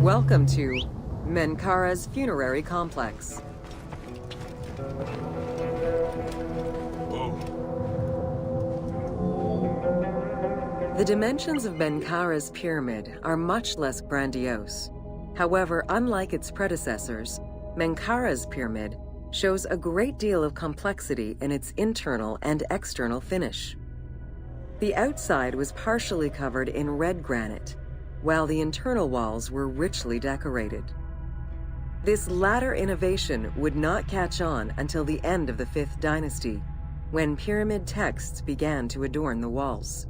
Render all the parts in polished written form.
Welcome to Menkaura's funerary complex. The dimensions of Menkaura's pyramid are much less grandiose. However, unlike its predecessors, Menkaura's pyramid shows a great deal of complexity in its internal and external finish. The outside was partially covered in red granite, while the internal walls were richly decorated. This latter innovation would not catch on until the end of the 5th dynasty, when pyramid texts began to adorn the walls.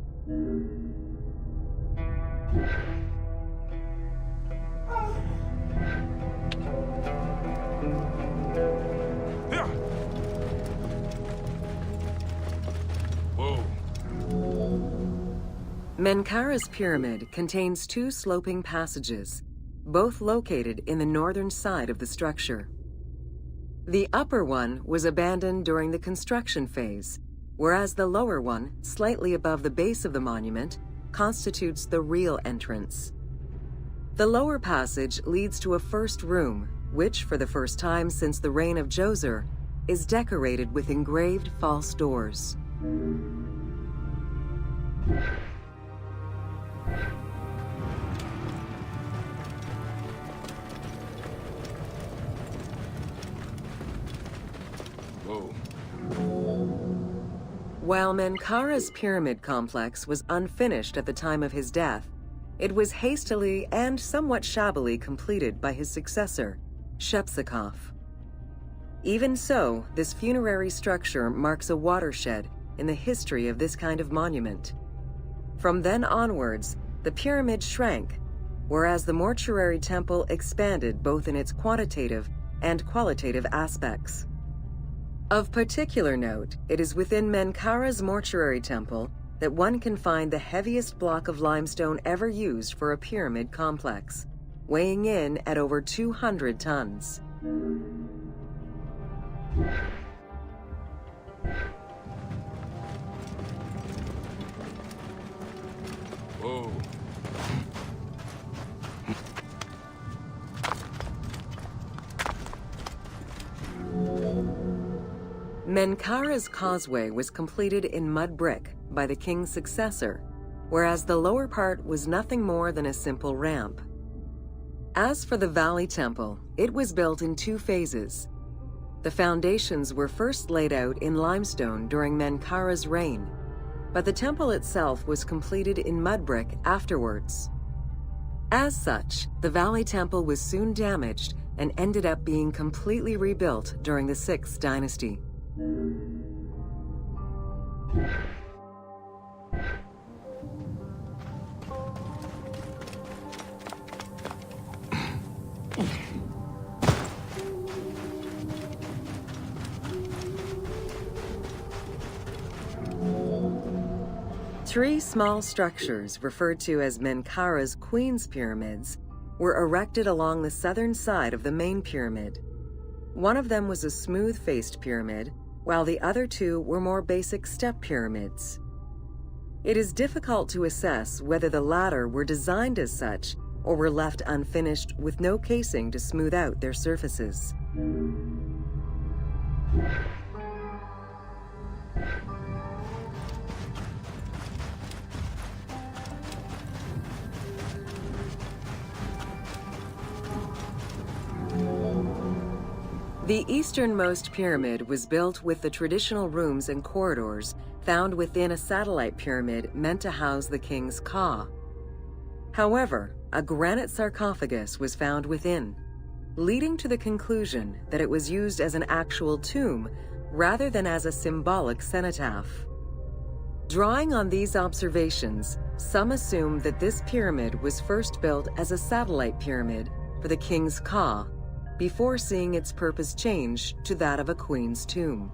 Menkaura's pyramid contains 2 sloping passages, both located in the northern side of the structure. The upper one was abandoned during the construction phase, whereas the lower one, slightly above the base of the monument, constitutes the real entrance. The lower passage leads to a first room, which, for the first time since the reign of Djoser, is decorated with engraved false doors. While Menkaura's pyramid complex was unfinished at the time of his death, it was hastily and somewhat shabbily completed by his successor, Shepseskaf. Even so, this funerary structure marks a watershed in the history of this kind of monument. From then onwards, the pyramid shrank, whereas the mortuary temple expanded both in its quantitative and qualitative aspects. Of particular note, it is within Menkaura's mortuary temple that one can find the heaviest block of limestone ever used for a pyramid complex, weighing in at over 200 tons. Menkaura's causeway was completed in mud brick by the king's successor, whereas the lower part was nothing more than a simple ramp. As for the Valley Temple, it was built in 2 phases. The foundations were first laid out in limestone during Menkaura's reign, but the temple itself was completed in mud brick afterwards. As such, the Valley Temple was soon damaged and ended up being completely rebuilt during the 6th dynasty. Three small structures, referred to as Menkaura's Queen's Pyramids, were erected along the southern side of the main pyramid. One of them was a smooth-faced pyramid, while the other 2 were more basic step pyramids. It is difficult to assess whether the latter were designed as such or were left unfinished with no casing to smooth out their surfaces. The easternmost pyramid was built with the traditional rooms and corridors found within a satellite pyramid meant to house the king's ka. However, a granite sarcophagus was found within, leading to the conclusion that it was used as an actual tomb rather than as a symbolic cenotaph. Drawing on these observations, some assume that this pyramid was first built as a satellite pyramid for the king's ka, before seeing its purpose change to that of a queen's tomb.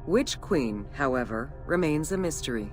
Which queen, however, remains a mystery.